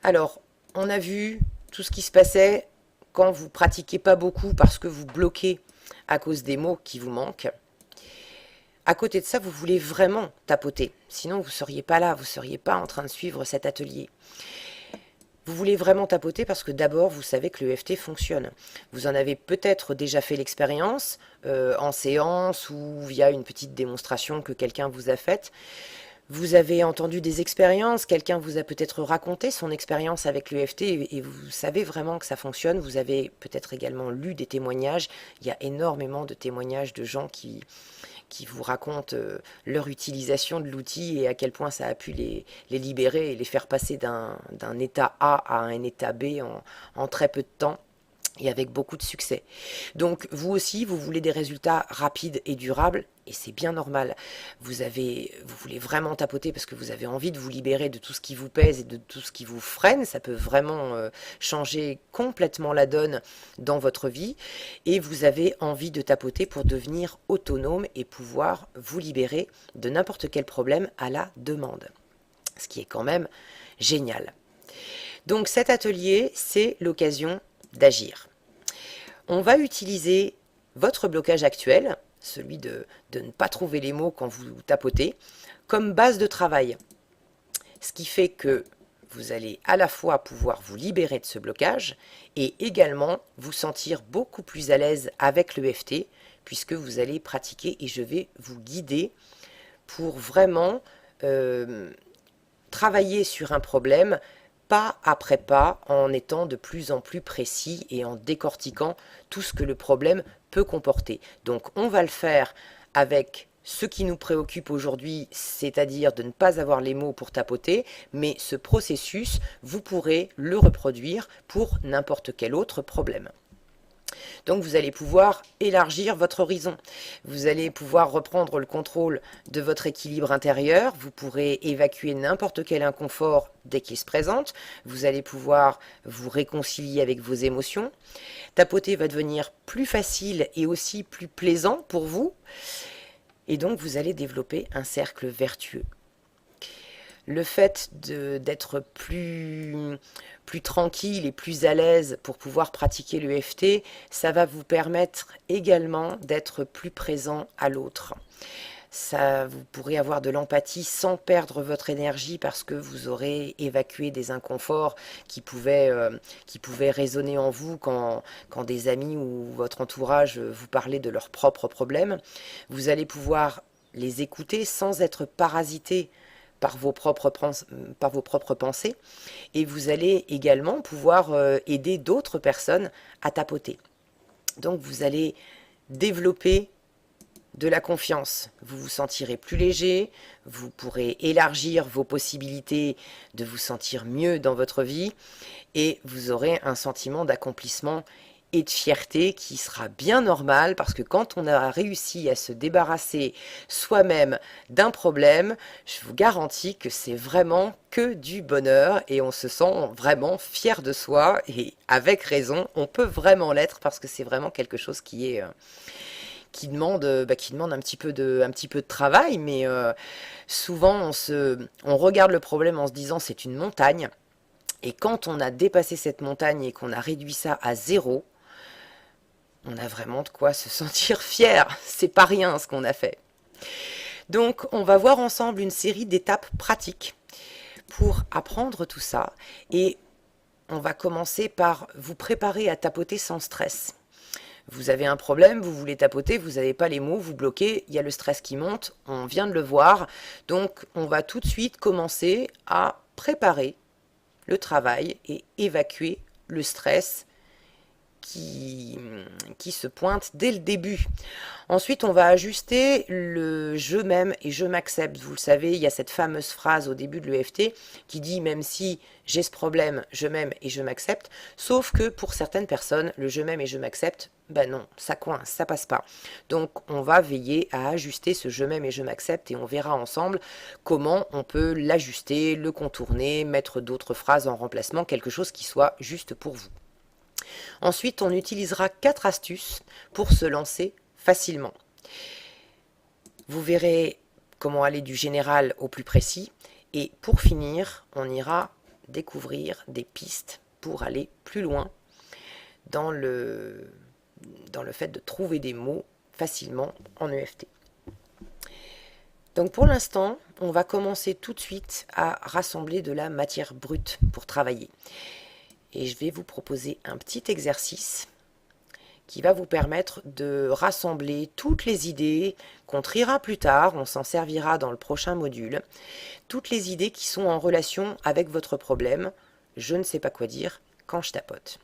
Alors, on a vu tout ce qui se passait quand vous pratiquez pas beaucoup parce que vous bloquez à cause des mots qui vous manquent. À côté de ça, vous voulez vraiment tapoter. Sinon, vous ne seriez pas là, vous ne seriez pas en train de suivre cet atelier. Vous voulez vraiment tapoter parce que d'abord, vous savez que l'EFT fonctionne. Vous en avez peut-être déjà fait l'expérience en séance ou via une petite démonstration que quelqu'un vous a faite. Vous avez entendu des expériences, quelqu'un vous a peut-être raconté son expérience avec l'EFT et vous savez vraiment que ça fonctionne. Vous avez peut-être également lu des témoignages. Il y a énormément de témoignages de gens qui vous racontent leur utilisation de l'outil et à quel point ça a pu les libérer et les faire passer d'un état A à un état B en très peu de temps et avec beaucoup de succès. Donc vous aussi, vous voulez des résultats rapides et durables, et c'est bien normal. Vous voulez vraiment tapoter parce que vous avez envie de vous libérer de tout ce qui vous pèse et de tout ce qui vous freine. Ça peut vraiment changer complètement la donne dans votre vie. Et vous avez envie de tapoter pour devenir autonome et pouvoir vous libérer de n'importe quel problème à la demande. Ce qui est quand même génial. Donc cet atelier, c'est l'occasion d'agir. On va utiliser votre blocage actuel, celui de ne pas trouver les mots quand vous tapotez, comme base de travail. Ce qui fait que vous allez à la fois pouvoir vous libérer de ce blocage et également vous sentir beaucoup plus à l'aise avec l'EFT puisque vous allez pratiquer et je vais vous guider pour vraiment travailler sur un problème pas après pas, en étant de plus en plus précis et en décortiquant tout ce que le problème peut comporter. Donc on va le faire avec ce qui nous préoccupe aujourd'hui, c'est-à-dire de ne pas avoir les mots pour tapoter, mais ce processus, vous pourrez le reproduire pour n'importe quel autre problème. Donc vous allez pouvoir élargir votre horizon. Vous allez pouvoir reprendre le contrôle de votre équilibre intérieur. Vous pourrez évacuer n'importe quel inconfort dès qu'il se présente. Vous allez pouvoir vous réconcilier avec vos émotions. Tapoter va devenir plus facile et aussi plus plaisant pour vous. Et donc vous allez développer un cercle vertueux. Le fait d'être plus tranquille et plus à l'aise pour pouvoir pratiquer l'EFT, ça va vous permettre également d'être plus présent à l'autre. Ça, vous pourrez avoir de l'empathie sans perdre votre énergie parce que vous aurez évacué des inconforts qui pouvaient résonner en vous quand des amis ou votre entourage vous parlaient de leurs propres problèmes. Vous allez pouvoir les écouter sans être parasité par vos propres pensées et vous allez également pouvoir aider d'autres personnes à tapoter. Donc vous allez développer de la confiance, vous vous sentirez plus léger, vous pourrez élargir vos possibilités de vous sentir mieux dans votre vie et vous aurez un sentiment d'accomplissement et de fierté qui sera bien normal parce que quand on a réussi à se débarrasser soi-même d'un problème, je vous garantis que c'est vraiment que du bonheur et on se sent vraiment fier de soi et avec raison, on peut vraiment l'être parce que c'est vraiment quelque chose qui demande un petit peu de travail, mais souvent on regarde le problème en se disant c'est une montagne et quand on a dépassé cette montagne et qu'on a réduit ça à zéro, on a vraiment de quoi se sentir fier. C'est pas rien ce qu'on a fait. Donc, on va voir ensemble une série d'étapes pratiques pour apprendre tout ça. Et on va commencer par vous préparer à tapoter sans stress. Vous avez un problème, vous voulez tapoter, vous n'avez pas les mots, vous bloquez, il y a le stress qui monte, on vient de le voir. Donc, on va tout de suite commencer à préparer le travail et évacuer le stress qui se pointe dès le début. Ensuite, on va ajuster le je m'aime et je m'accepte. Vous le savez, il y a cette fameuse phrase au début de l'EFT qui dit même si j'ai ce problème, je m'aime et je m'accepte. Sauf que pour certaines personnes, le je m'aime et je m'accepte, ben non, ça coince, ça passe pas. Donc, on va veiller à ajuster ce je m'aime et je m'accepte et on verra ensemble comment on peut l'ajuster, le contourner, mettre d'autres phrases en remplacement, quelque chose qui soit juste pour vous. Ensuite, on utilisera 4 astuces pour se lancer facilement. Vous verrez comment aller du général au plus précis. Et pour finir, on ira découvrir des pistes pour aller plus loin dans le fait de trouver des mots facilement en EFT. Donc pour l'instant, on va commencer tout de suite à rassembler de la matière brute pour travailler. Et je vais vous proposer un petit exercice qui va vous permettre de rassembler toutes les idées qu'on triera plus tard, on s'en servira dans le prochain module, toutes les idées qui sont en relation avec votre problème. Je ne sais pas quoi dire quand je tapote.